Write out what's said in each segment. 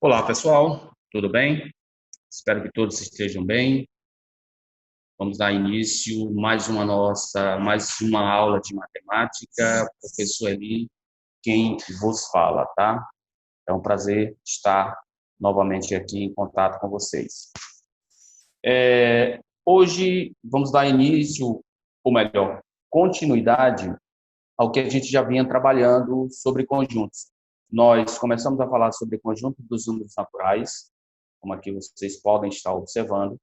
Olá, pessoal, tudo bem? Espero que todos estejam bem. Vamos dar início mais uma aula de matemática. Professor Eli, quem vos fala, tá? É um prazer estar novamente aqui em contato com vocês. Hoje vamos dar início, ou melhor, continuidade ao que a gente já vinha trabalhando sobre conjuntos. Nós começamos a falar sobre conjunto dos números naturais, como aqui vocês podem estar observando.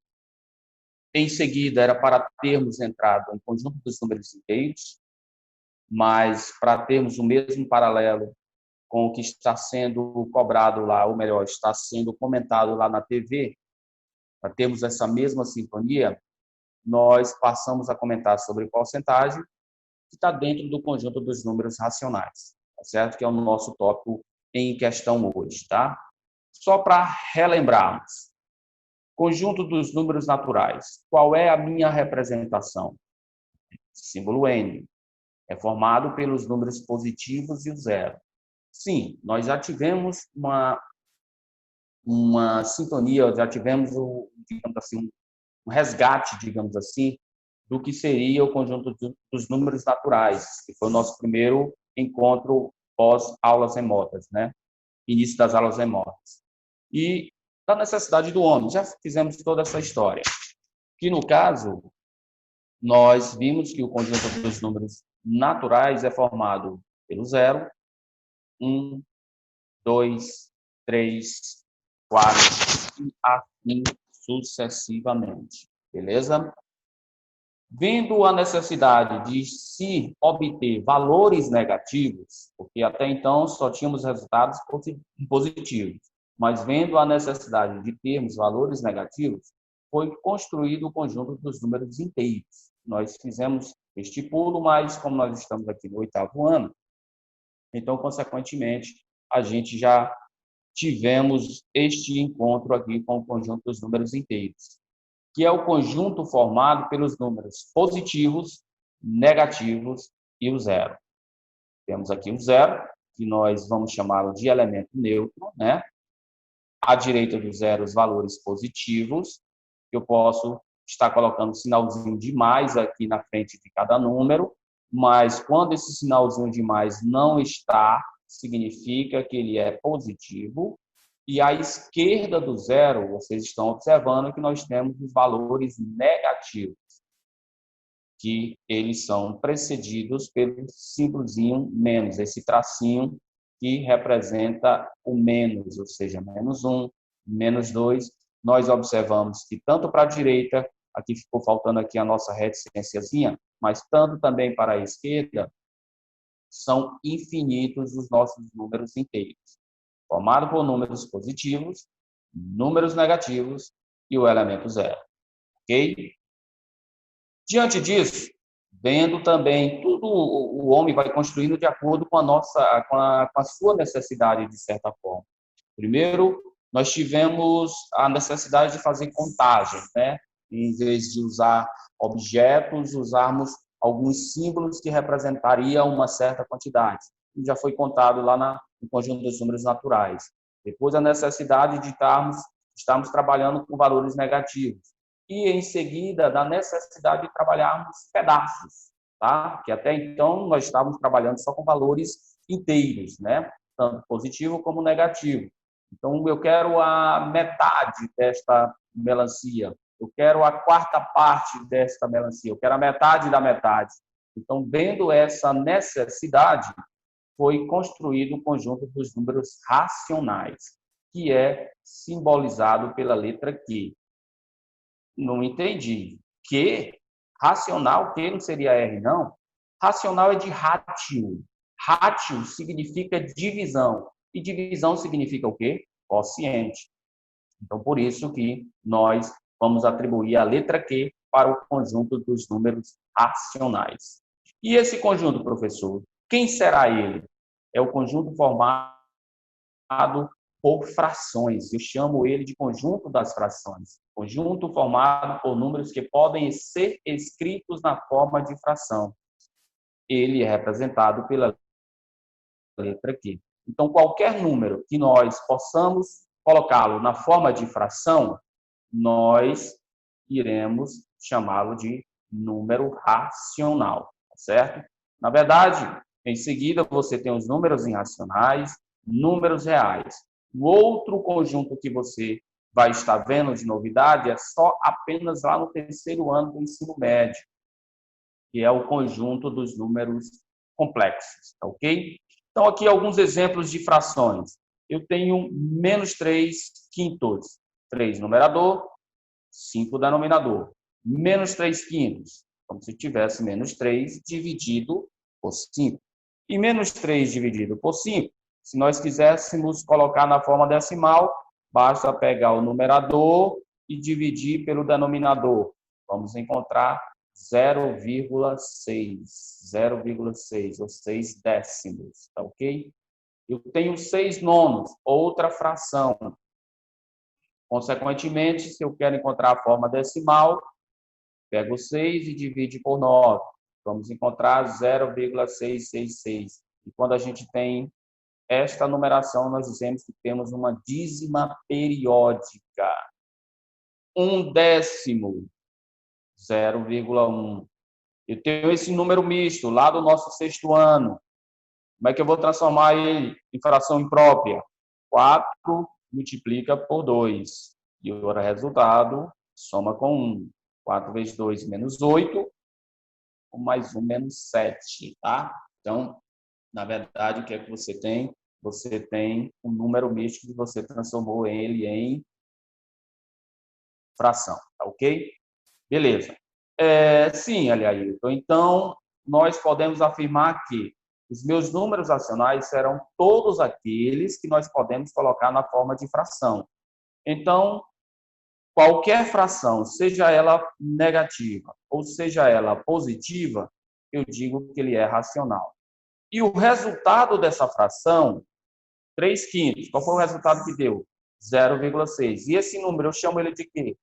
Em seguida, era para termos entrado em conjunto dos números inteiros, mas para termos o mesmo paralelo com o que está sendo cobrado lá, ou melhor, está sendo comentado lá na TV, para termos essa mesma sintonia, nós passamos a comentar sobre porcentagem, que está dentro do conjunto dos números racionais, tá certo? Que é o nosso tópico em questão hoje, tá? Só para relembrarmos, conjunto dos números naturais. Qual é a minha representação? Símbolo N. É formado pelos números positivos e o zero. Sim, nós já tivemos uma sintonia, já tivemos, digamos assim, um resgate, digamos assim, do que seria o conjunto dos números naturais, que foi o nosso primeiro encontro pós-aulas remotas, né? Início das aulas remotas. E da necessidade do homem, já fizemos toda essa história. Que, no caso, nós vimos que o conjunto dos números naturais é formado pelo zero, 1, 2, 3, 4 e assim sucessivamente. Beleza? Vendo a necessidade de se obter valores negativos, porque até então só tínhamos resultados positivos, mas vendo a necessidade de termos valores negativos, foi construído o conjunto dos números inteiros. Nós fizemos este pulo, mas como nós estamos aqui no 8º ano, então, consequentemente, a gente já tivemos este encontro aqui com o conjunto dos números inteiros, que é o conjunto formado pelos números positivos, negativos e o zero. Temos aqui o zero, que nós vamos chamá-lo de elemento neutro, né? À direita do zero, os valores positivos. Eu posso estar colocando um sinalzinho de mais aqui na frente de cada número, mas quando esse sinalzinho de mais não está, significa que ele é positivo. E à esquerda do zero, vocês estão observando que nós temos os valores negativos, que eles são precedidos pelo símbolozinho menos, esse tracinho que representa o menos, ou seja, -1, -2. Nós observamos que tanto para a direita, aqui ficou faltando aqui a nossa reticênciazinha, mas tanto também para a esquerda, são infinitos os nossos números inteiros, formado por números positivos, números negativos e o elemento zero. Ok? Diante disso, vendo também tudo, o homem vai construindo de acordo com a sua necessidade, de certa forma. Primeiro, nós tivemos a necessidade de fazer contagem, né? Em vez de usar objetos, usarmos alguns símbolos que representariam uma certa quantidade. E já foi contado lá no conjunto dos números naturais. Depois, a necessidade de estarmos trabalhando com valores negativos. E, em seguida, da necessidade de trabalharmos pedaços, tá? Que até então nós estávamos trabalhando só com valores inteiros, né? Tanto positivo como negativo. Então, eu quero a metade desta melancia, eu quero a quarta parte desta melancia, eu quero a metade da metade. Então, vendo essa necessidade, foi construído o conjunto dos números racionais, que é simbolizado pela letra Q. Não entendi. Q? Racional? Q não seria R, não? Racional é de ratio. Ratio significa divisão. E divisão significa o quê? Quociente. Então, por isso que nós vamos atribuir a letra Q para o conjunto dos números racionais. E esse conjunto, professor, quem será ele? É o conjunto formado por frações. Eu chamo ele de conjunto das frações. Conjunto formado por números que podem ser escritos na forma de fração. Ele é representado pela letra Q. Então, qualquer número que nós possamos colocá-lo na forma de fração, nós iremos chamá-lo de número racional, certo? Na verdade, em seguida, você tem os números irracionais, números reais. O outro conjunto que você vai estar vendo de novidade é só apenas lá no terceiro ano do ensino médio, que é o conjunto dos números complexos, tá ok? Então, aqui alguns exemplos de frações. Eu tenho menos 3 quintos, 3 numerador, 5 denominador. Menos 3 quintos, como se tivesse menos 3 dividido por 5. E menos 3 dividido por 5, se nós quiséssemos colocar na forma decimal, basta pegar o numerador e dividir pelo denominador. Vamos encontrar 0,6 ou 6 décimos, tá ok? Eu tenho 6 nonos, outra fração. Consequentemente, se eu quero encontrar a forma decimal, pego 6 e divide por 9. Vamos encontrar 0,666. E quando a gente tem esta numeração, nós dizemos que temos uma dízima periódica. 1/10, 0,1. Eu tenho esse número misto lá do nosso sexto ano. Como é que eu vou transformar ele em fração imprópria? 4 multiplica por 2. E o resultado soma com 1. 4 vezes 2 menos 8. Mais 1 menos 7. Tá? Então, na verdade, o que é que você tem? Você tem um número misto que você transformou ele em fração. Tá ok? Beleza. Sim, Aliailton. Então, nós podemos afirmar que os meus números racionais serão todos aqueles que nós podemos colocar na forma de fração. Então, qualquer fração, seja ela negativa ou seja ela positiva, eu digo que ele é racional. E o resultado dessa fração, 3 quintos, qual foi o resultado que deu? 0,6. E esse número, eu chamo ele de quê?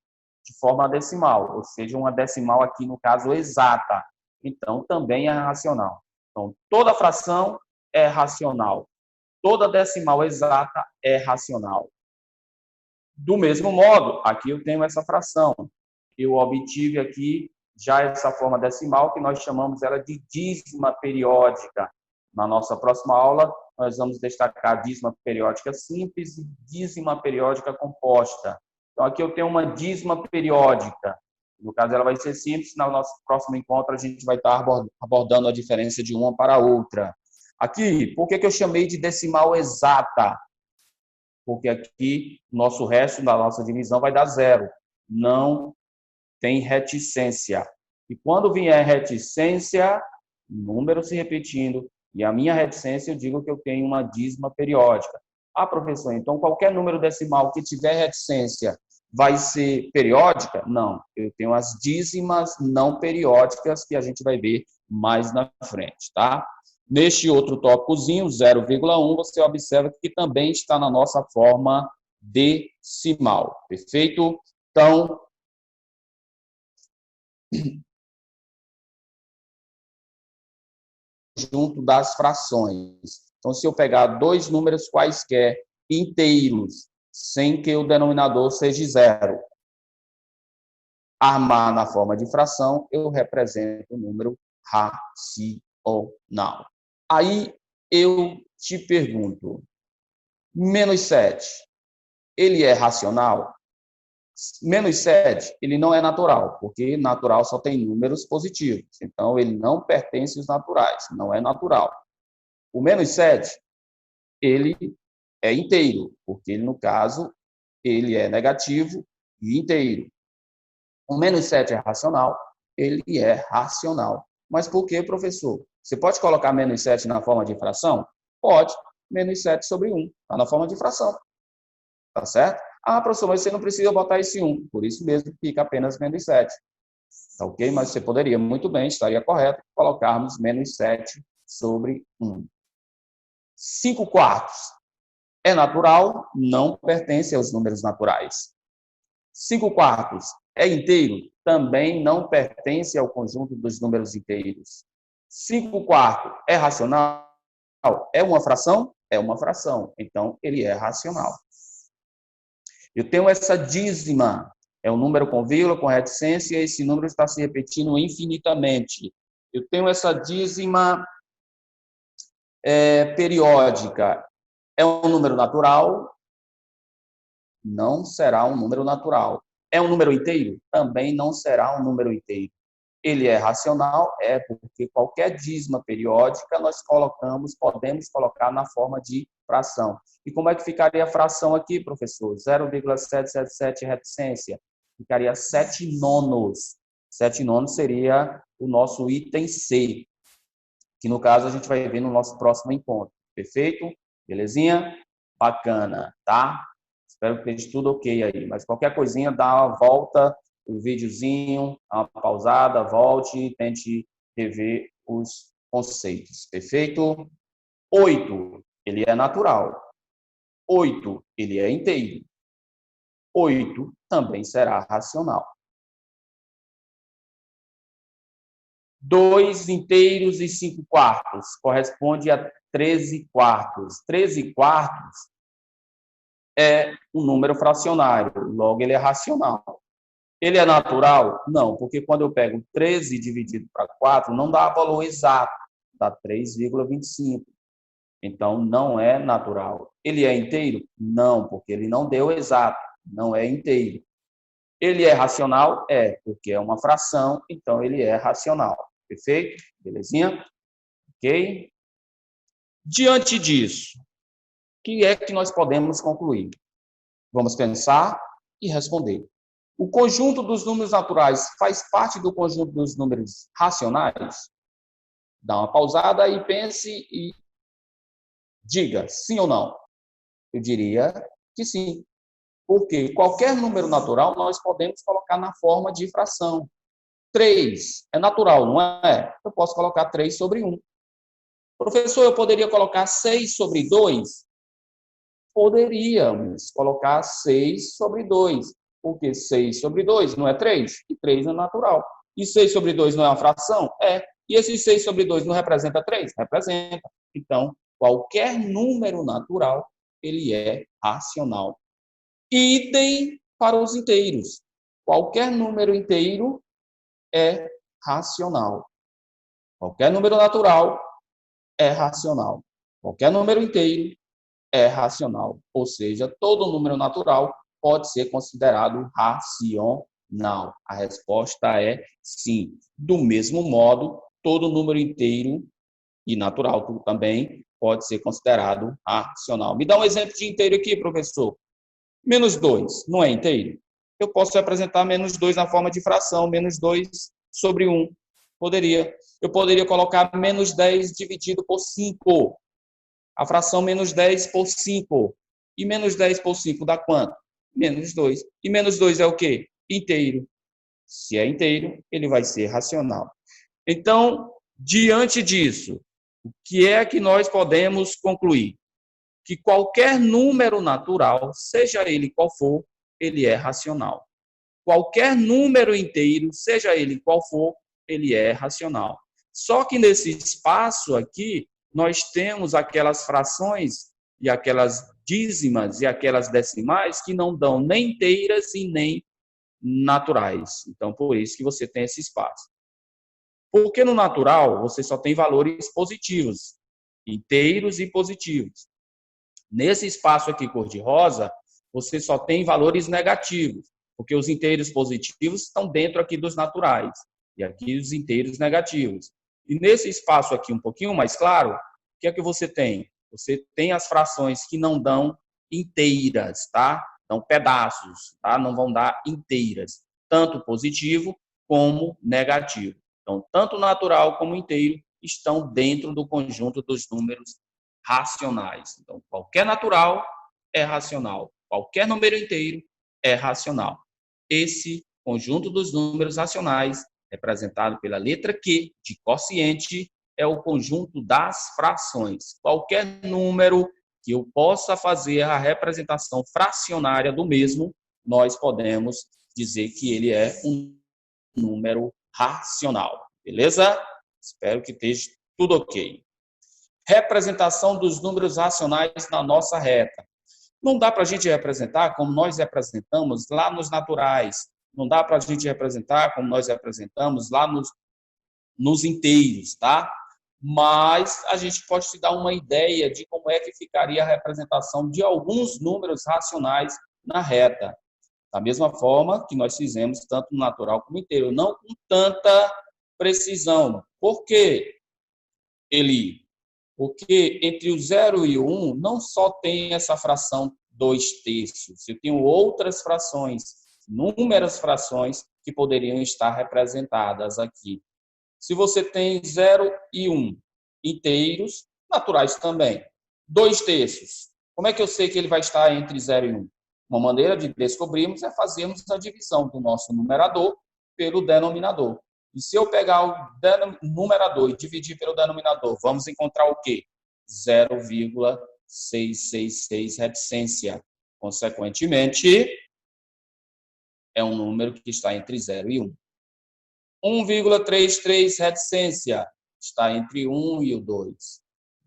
De forma decimal, ou seja, uma decimal aqui, no caso, exata. Então, também é racional. Então, toda fração é racional. Toda decimal exata é racional. Do mesmo modo, aqui eu tenho essa fração. Eu obtive aqui já essa forma decimal, que nós chamamos ela de dízima periódica. Na nossa próxima aula, nós vamos destacar dízima periódica simples e dízima periódica composta. Então, aqui eu tenho uma dízima periódica. No caso, ela vai ser simples. No nosso próximo encontro, a gente vai estar abordando a diferença de uma para a outra. Aqui, por que eu chamei de decimal exata? Porque aqui, nosso resto da nossa divisão vai dar 0. Não tem reticência. E quando vier reticência, número se repetindo, e a minha reticência, eu digo que eu tenho uma dízima periódica. Ah, professor, então qualquer número decimal que tiver reticência vai ser periódica? Não, eu tenho as dízimas não periódicas que a gente vai ver mais na frente, tá? Neste outro tópicozinho, 0,1, você observa que também está na nossa forma decimal, perfeito? Então, junto das frações. Então, se eu pegar dois números quaisquer inteiros, sem que o denominador seja 0, armar na forma de fração, eu represento o número racional. Aí eu te pergunto, menos 7, ele é racional? Menos 7, ele não é natural, porque natural só tem números positivos. Então, ele não pertence aos naturais, não é natural. O menos 7, ele é inteiro, porque ele, no caso, ele é negativo e inteiro. O menos 7 é racional, ele é racional. Mas por que, professor? Você pode colocar menos 7 na forma de fração? Pode. Menos 7 sobre 1, está na forma de fração. Tá certo? Ah, professor, mas você não precisa botar esse 1. Por isso mesmo fica apenas menos 7. Tá ok? Mas você poderia muito bem, estaria correto, colocarmos menos 7 sobre 1. 5 quartos é natural, não pertence aos números naturais. 5 quartos é inteiro, também não pertence ao conjunto dos números inteiros. 5 quartos é racional? É uma fração? É uma fração. Então, ele é racional. Eu tenho essa dízima, é um número com vírgula, com reticência, e esse número está se repetindo infinitamente. Eu tenho essa dízima periódica. É um número natural? Não será um número natural. É um número inteiro? Também não será um número inteiro. Ele é racional? É, porque qualquer dízima periódica nós podemos colocar na forma de fração. E como é que ficaria a fração aqui, professor? 0,777 reticência. Ficaria 7 nonos. 7 nonos seria o nosso item C, que no caso a gente vai ver no nosso próximo encontro. Perfeito? Belezinha? Bacana, tá? Espero que esteja tudo ok aí. Mas qualquer coisinha, dá uma volta, o videozinho, uma pausada, volte e tente rever os conceitos. Perfeito? 8, ele é natural. 8, ele é inteiro. 8 também será racional. 2 inteiros e 5 quartos corresponde a 13 quartos. 13 quartos é um número fracionário, logo ele é racional. Ele é natural? Não, porque quando eu pego 13 dividido para 4, não dá valor exato, dá 3,25. Então, não é natural. Ele é inteiro? Não, porque ele não deu exato, não é inteiro. Ele é racional? É, porque é uma fração, então ele é racional. Perfeito? Belezinha? Ok? Diante disso, o que é que nós podemos concluir? Vamos pensar e responder. O conjunto dos números naturais faz parte do conjunto dos números racionais? Dá uma pausada e pense e diga sim ou não. Eu diria que sim. Porque qualquer número natural nós podemos colocar na forma de fração. 3 é natural, não é? Eu posso colocar 3 sobre 1. Professor, eu poderia colocar 6 sobre 2? Poderíamos colocar 6 sobre 2. Porque 6 sobre 2 não é 3? E 3 é natural. E 6 sobre 2 não é uma fração? É. E esse 6 sobre 2 não representa 3? Representa. Então, qualquer número natural, ele é racional. Idem para os inteiros. Qualquer número inteiro é racional. Qualquer número natural é racional. Qualquer número inteiro é racional. Ou seja, todo número natural pode ser considerado racional. A resposta é sim. Do mesmo modo, todo número inteiro e natural também pode ser considerado racional. Me dá um exemplo de inteiro aqui, professor. Menos 2 não é inteiro? Eu posso representar menos 2 na forma de fração, menos 2 sobre 1. Poderia. Eu poderia colocar menos 10 dividido por 5. A fração menos 10 por 5. E menos 10 por 5 dá quanto? Menos 2. E menos 2 é o quê? Inteiro. Se é inteiro, ele vai ser racional. Então, diante disso, o que é que nós podemos concluir? Que qualquer número natural, seja ele qual for, ele é racional. Qualquer número inteiro, seja ele qual for, ele é racional. Só que nesse espaço aqui, nós temos aquelas frações e aquelas dízimas e aquelas decimais que não dão nem inteiras e nem naturais. Então, por isso que você tem esse espaço. Porque no natural, você só tem valores positivos, inteiros e positivos. Nesse espaço aqui cor-de-rosa, você só tem valores negativos, porque os inteiros positivos estão dentro aqui dos naturais, e aqui os inteiros negativos. E nesse espaço aqui um pouquinho mais claro, o que é que você tem? Você tem as frações que não dão inteiras, tá? Dão pedaços, tá? Não vão dar inteiras, tanto positivo como negativo. Então, tanto natural como inteiro estão dentro do conjunto dos números racionais. Então, qualquer natural é racional. Qualquer número inteiro é racional. Esse conjunto dos números racionais, representado pela letra Q de quociente, é o conjunto das frações. Qualquer número que eu possa fazer a representação fracionária do mesmo, nós podemos dizer que ele é um número racional. Beleza? Espero que esteja tudo ok. Representação dos números racionais na nossa reta. Não dá para a gente representar como nós representamos lá nos naturais. Não dá para a gente representar como nós representamos lá nos inteiros, tá? Mas a gente pode te dar uma ideia de como é que ficaria a representação de alguns números racionais na reta. Da mesma forma que nós fizemos tanto no natural como no inteiro, não com tanta precisão. Por quê, Eli? Porque entre o 0 e o 1 não só tem essa fração 2/3, eu tenho outras frações, inúmeras frações que poderiam estar representadas aqui. Se você tem 0 e 1 inteiros, naturais também. 2/3. Como é que eu sei que ele vai estar entre 0 e 1? Uma maneira de descobrirmos é fazermos a divisão do nosso numerador pelo denominador. E se eu pegar o numerador e dividir pelo denominador, vamos encontrar o quê? 0,666 reticência. Consequentemente, é um número que está entre 0 e 1. 1,33 reticência está entre 1 e o 2.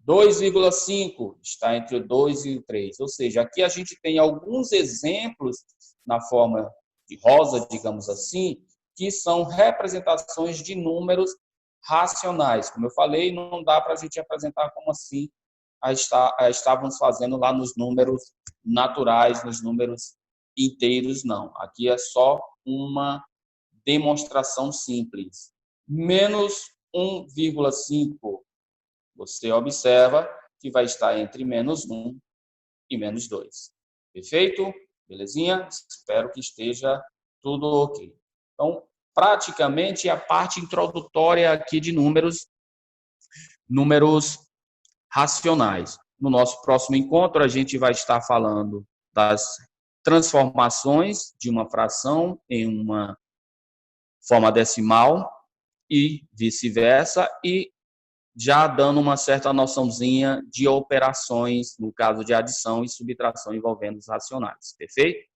2,5 está entre o 2 e o 3. Ou seja, aqui a gente tem alguns exemplos na forma de rosa, digamos assim, que são representações de números racionais. Como eu falei, não dá para a gente apresentar como assim estávamos fazendo lá nos números naturais, nos números inteiros, não. Aqui é só uma demonstração simples. Menos 1,5, você observa que vai estar entre menos 1 e menos 2. Perfeito? Belezinha? Espero que esteja tudo ok. Então, praticamente a parte introdutória aqui de números racionais. No nosso próximo encontro, a gente vai estar falando das transformações de uma fração em uma forma decimal e vice-versa, e já dando uma certa noçãozinha de operações, no caso de adição e subtração envolvendo os racionais, perfeito?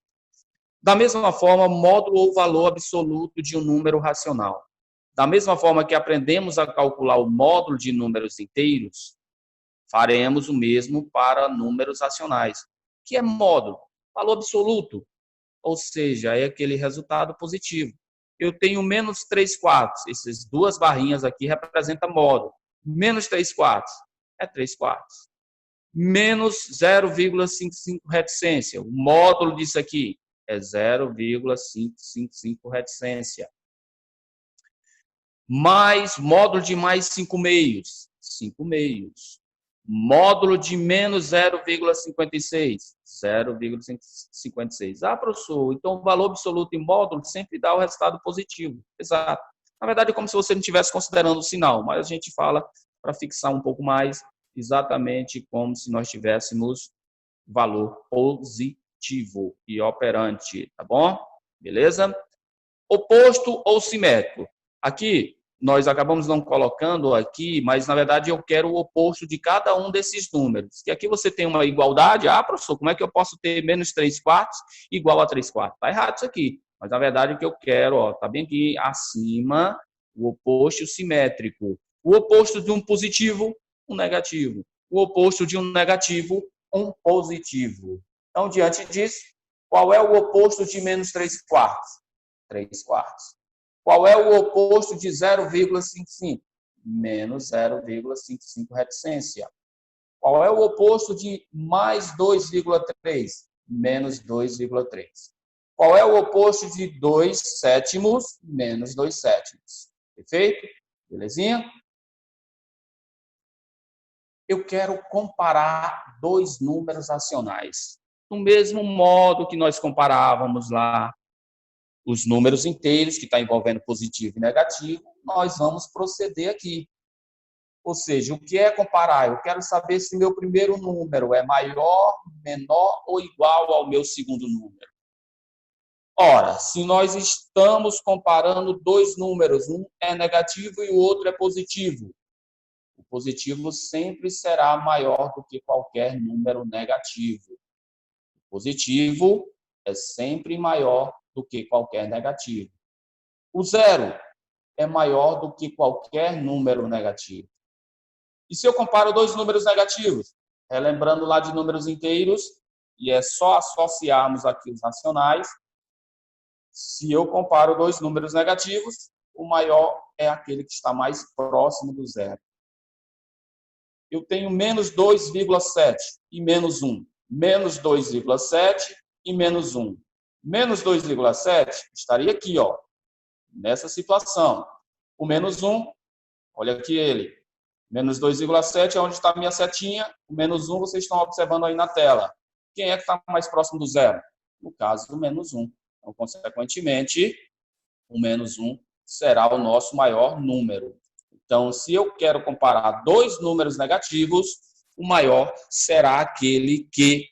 Da mesma forma, módulo ou valor absoluto de um número racional. Da mesma forma que aprendemos a calcular o módulo de números inteiros, faremos o mesmo para números racionais. O que é módulo? Valor absoluto, ou seja, é aquele resultado positivo. Eu tenho menos 3/4, essas duas barrinhas aqui representam módulo. Menos 3/4 é 3/4. Menos 0,55 reticência, o módulo disso aqui é 0,555 reticência. Mais módulo de mais 5 meios, 5 meios. Módulo de menos 0,56, 0,56. Ah, professor, então o valor absoluto em módulo sempre dá o resultado positivo. Exato. Na verdade, é como se você não estivesse considerando o sinal, mas a gente fala para fixar um pouco mais, exatamente como se nós tivéssemos valor positivo e operante, tá bom? Beleza? Oposto ou simétrico. Aqui, nós acabamos não colocando aqui, mas na verdade eu quero o oposto de cada um desses números. Que aqui você tem uma igualdade. Ah, professor, como é que eu posso ter menos 3/4 igual a 3/4? Está errado isso aqui. Mas na verdade o que eu quero, ó, tá bem aqui acima, o oposto simétrico. O oposto de um positivo, um negativo. O oposto de um negativo, um positivo. Então, diante disso, qual é o oposto de menos 3/4? 3/4. Qual é o oposto de 0,55? Menos 0,55 reticência. Qual é o oposto de mais 2,3? Menos 2,3. Qual é o oposto de 2 sétimos? Menos 2 sétimos. Perfeito? Belezinha? Eu quero comparar dois números racionais. Do mesmo modo que nós comparávamos lá os números inteiros, que está envolvendo positivo e negativo, nós vamos proceder aqui. Ou seja, o que é comparar? Eu quero saber se meu primeiro número é maior, menor ou igual ao meu segundo número. Ora, se nós estamos comparando dois números, um é negativo e o outro é positivo, o positivo sempre será maior do que qualquer número negativo. O positivo é sempre maior do que qualquer negativo. O zero é maior do que qualquer número negativo. E se eu comparo dois números negativos, relembrando lá de números inteiros, e é só associarmos aqui os racionais. Se eu comparo dois números negativos, o maior é aquele que está mais próximo do zero. Eu tenho menos 2,7 e menos 1. Menos 2,7 e menos 1. Menos 2,7 estaria aqui, ó, nessa situação. O menos 1, olha aqui ele. Menos 2,7 é onde está a minha setinha. O menos 1 vocês estão observando aí na tela. Quem é que está mais próximo do zero? No caso, o menos 1. Então, consequentemente, o menos 1 será o nosso maior número. Então, se eu quero comparar dois números negativos, o maior será aquele que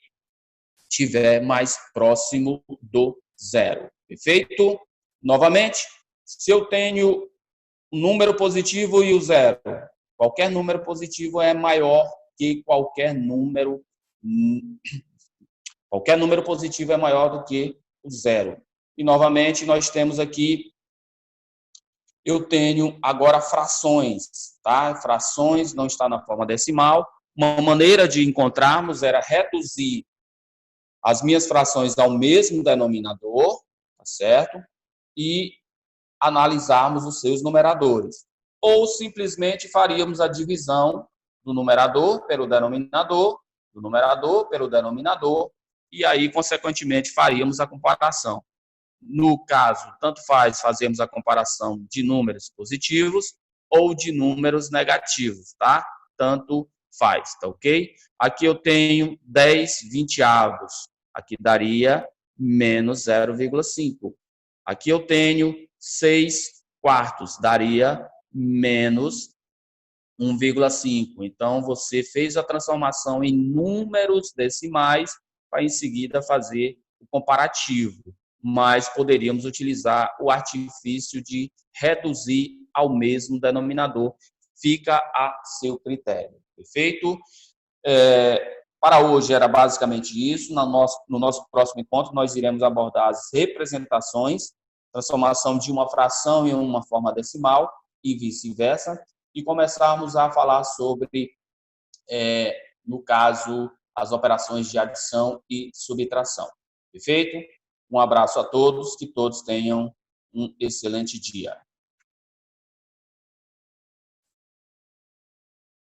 estiver mais próximo do zero. Perfeito? Novamente, se eu tenho um número positivo e o zero, qualquer número positivo é maior que qualquer número positivo é maior do que o zero. E, novamente, nós temos aqui, eu tenho agora frações, tá? Frações não está na forma decimal. Uma maneira de encontrarmos era reduzir as minhas frações ao mesmo denominador, tá certo? E analisarmos os seus numeradores. Ou simplesmente faríamos a divisão do numerador pelo denominador, do numerador pelo denominador, e aí, consequentemente, faríamos a comparação. No caso, tanto faz fazermos a comparação de números positivos ou de números negativos, tá? Tanto faz, tá ok? Aqui eu tenho 10 vinteavos, aqui daria menos 0,5. Aqui eu tenho 6 quartos, daria menos 1,5. Então, você fez a transformação em números decimais para, em seguida, fazer o comparativo. Mas poderíamos utilizar o artifício de reduzir ao mesmo denominador. Fica a seu critério. Perfeito? Para hoje era basicamente isso. No nosso próximo encontro, nós iremos abordar as representações, transformação de uma fração em uma forma decimal e vice-versa, e começarmos a falar sobre, no caso, as operações de adição e subtração. Perfeito? Um abraço a todos, que todos tenham um excelente dia.